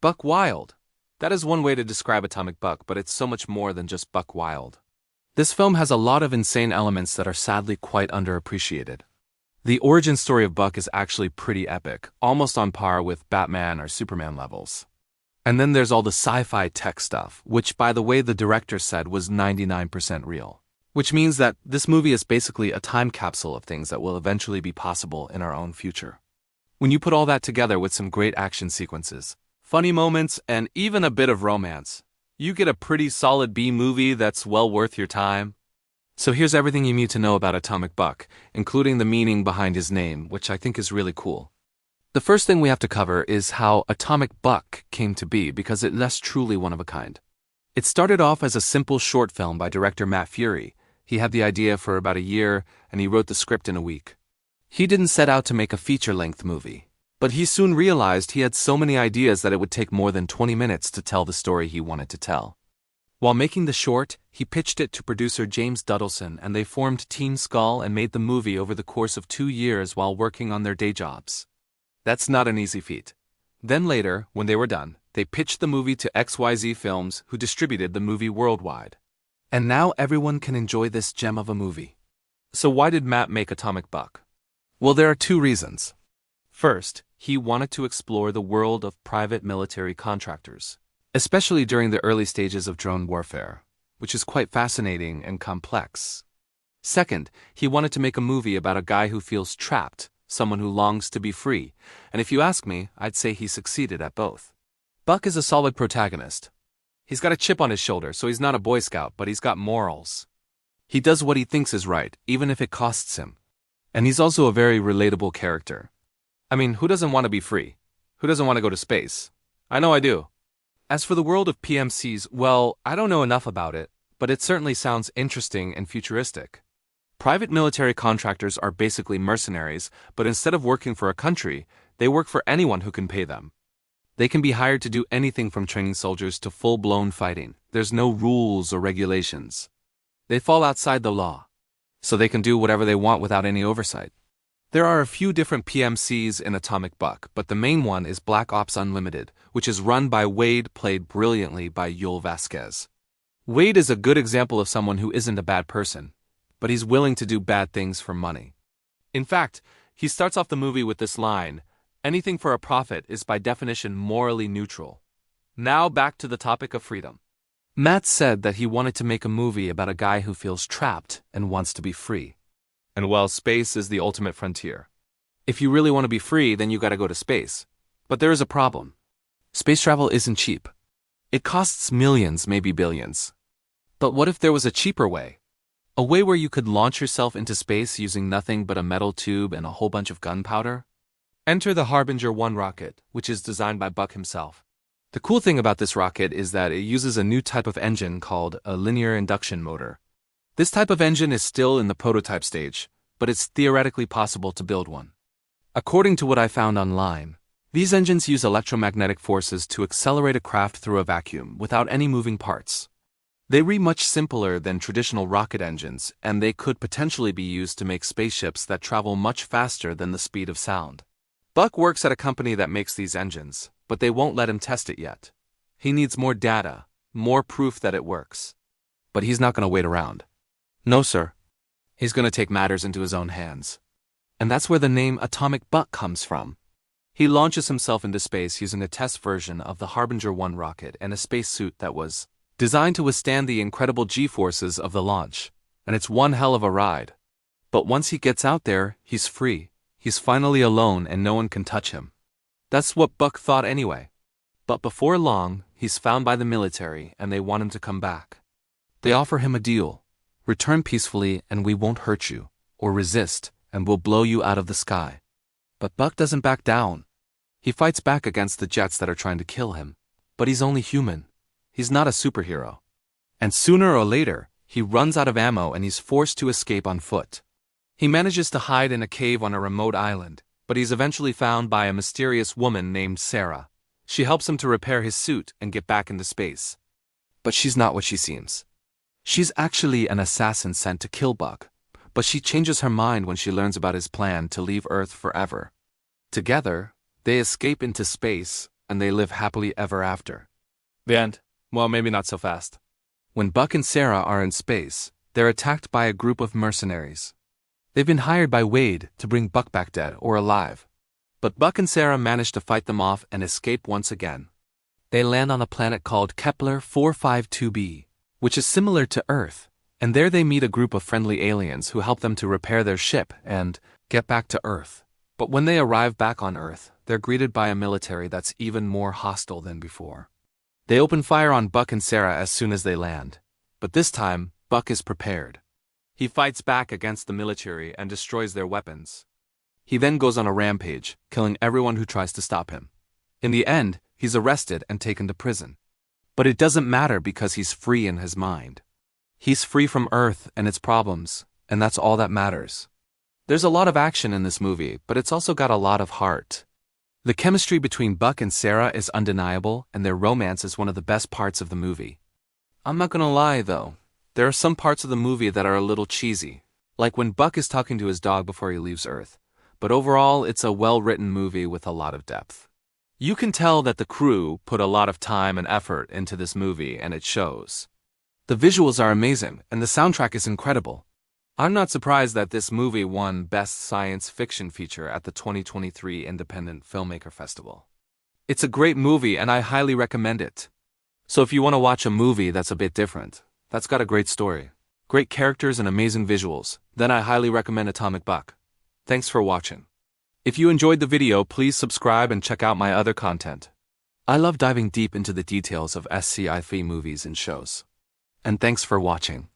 Buck wild. That is one way to describe Atomic Buck, but it's so much more than just buck wild. This film has a lot of insane elements that are sadly quite underappreciated. The origin story of Buck is actually pretty epic, almost on par with Batman or Superman levels. And then there's all the sci-fi tech stuff, which by the way the director said was 99% real. Which means that this movie is basically a time capsule of things that will eventually be possible in our own future. When you put all that together with some great action sequences, funny moments, and even a bit of romance, you get a pretty solid B movie that's well worth your time. So here's everything you need to know about Atomic Buck, including the meaning behind his name, which I think is really cool. The first thing we have to cover is how Atomic Buck came to be, because that's truly one of a kind. It started off as a simple short film by director Matt Fury. He had the idea for about a year, and he wrote the script in a week. He didn't set out to make a feature-length movie, but he soon realized he had so many ideas that it would take more than 20 minutes to tell the story he wanted to tell. While making the short, he pitched it to producer James Duddleson, and they formed Team Skull and made the movie over the course of 2 years while working on their day jobs. That's not an easy feat. Then later, when they were done, they pitched the movie to XYZ Films, who distributed the movie worldwide. And now everyone can enjoy this gem of a movie. So why did Matt make Atomic Buck? Well, there are 2 reasons. First, he wanted to explore the world of private military contractors, especially during the early stages of drone warfare, which is quite fascinating and complex. Second, he wanted to make a movie about a guy who feels trapped, someone who longs to be free, and if you ask me, I'd say he succeeded at both. Buck is a solid protagonist. He's got a chip on his shoulder, so he's not a Boy Scout, but he's got morals. He does what he thinks is right, even if it costs him. And he's also a very relatable character. I mean, who doesn't want to be free? Who doesn't want to go to space? I know I do. As for the world of PMCs, well, I don't know enough about it, but it certainly sounds interesting and futuristic. Private military contractors are basically mercenaries, but instead of working for a country, they work for anyone who can pay them. They can be hired to do anything from training soldiers to full-blown fighting. There's no rules or regulations. They fall outside the law, so they can do whatever they want without any oversight. There are a few different PMCs in Atomic Buck, but the main one is Black Ops Unlimited, which is run by Wade, played brilliantly by Yoel Vasquez. Wade is a good example of someone who isn't a bad person, but he's willing to do bad things for money. In fact, he starts off the movie with this line, "Anything for a profit is by definition morally neutral." Now back to the topic of freedom. Matt said that he wanted to make a movie about a guy who feels trapped and wants to be free. And well, space is the ultimate frontier. If you really want to be free, then you gotta go to space. But there is a problem. Space travel isn't cheap. It costs millions, maybe billions. But what if there was a cheaper way? A way where you could launch yourself into space using nothing but a metal tube and a whole bunch of gunpowder? Enter the Harbinger 1 rocket, which is designed by Buck himself. The cool thing about this rocket is that it uses a new type of engine called a linear induction motor. This type of engine is still in the prototype stage, but it's theoretically possible to build one. According to what I found online, these engines use electromagnetic forces to accelerate a craft through a vacuum without any moving parts. They read much simpler than traditional rocket engines, and they could potentially be used to make spaceships that travel much faster than the speed of sound. Buck works at a company that makes these engines, but they won't let him test it yet. He needs more data, more proof that it works. But he's not going to wait around. No, sir. He's going to take matters into his own hands. And that's where the name Atomic Buck comes from. He launches himself into space using a test version of the Harbinger 1 rocket and a spacesuit that was designed to withstand the incredible G-forces of the launch. And it's one hell of a ride. But once he gets out there, he's free. He's finally alone and no one can touch him. That's what Buck thought anyway. But before long, he's found by the military and they want him to come back. They offer him a deal. Return peacefully and we won't hurt you, or resist and we'll blow you out of the sky. But Buck doesn't back down. He fights back against the jets that are trying to kill him. But he's only human. He's not a superhero. And sooner or later, he runs out of ammo and he's forced to escape on foot. He manages to hide in a cave on a remote island, but he's eventually found by a mysterious woman named Sarah. She helps him to repair his suit and get back into space. But she's not what she seems. She's actually an assassin sent to kill Buck, but she changes her mind when she learns about his plan to leave Earth forever. Together, they escape into space, and they live happily ever after. The end. Well, maybe not so fast. When Buck and Sarah are in space, they're attacked by a group of mercenaries. They've been hired by Wade to bring Buck back dead or alive. But Buck and Sarah manage to fight them off and escape once again. They land on a planet called Kepler 452b, which is similar to Earth, and there they meet a group of friendly aliens who help them to repair their ship and get back to Earth. But when they arrive back on Earth, they're greeted by a military that's even more hostile than before. They open fire on Buck and Sarah as soon as they land, but this time, Buck is prepared. He fights back against the military and destroys their weapons. He then goes on a rampage, killing everyone who tries to stop him. In the end, he's arrested and taken to prison. But it doesn't matter because he's free in his mind. He's free from Earth and its problems, and that's all that matters. There's a lot of action in this movie, but it's also got a lot of heart. The chemistry between Buck and Sarah is undeniable, and their romance is one of the best parts of the movie. I'm not gonna lie, though. There are some parts of the movie that are a little cheesy, like when Buck is talking to his dog before he leaves Earth. But overall, it's a well-written movie with a lot of depth. You can tell that the crew put a lot of time and effort into this movie, and it shows. The visuals are amazing, and the soundtrack is incredible. I'm not surprised that this movie won Best Science Fiction Feature at the 2023 Independent Filmmaker Festival. It's a great movie, and I highly recommend it. So if you want to watch a movie that's a bit different, that's got a great story, great characters and amazing visuals, then I highly recommend Atomic Buck. Thanks for watching. If you enjoyed the video, please subscribe and check out my other content. I love diving deep into the details of Sci-Fi movies and shows. And thanks for watching.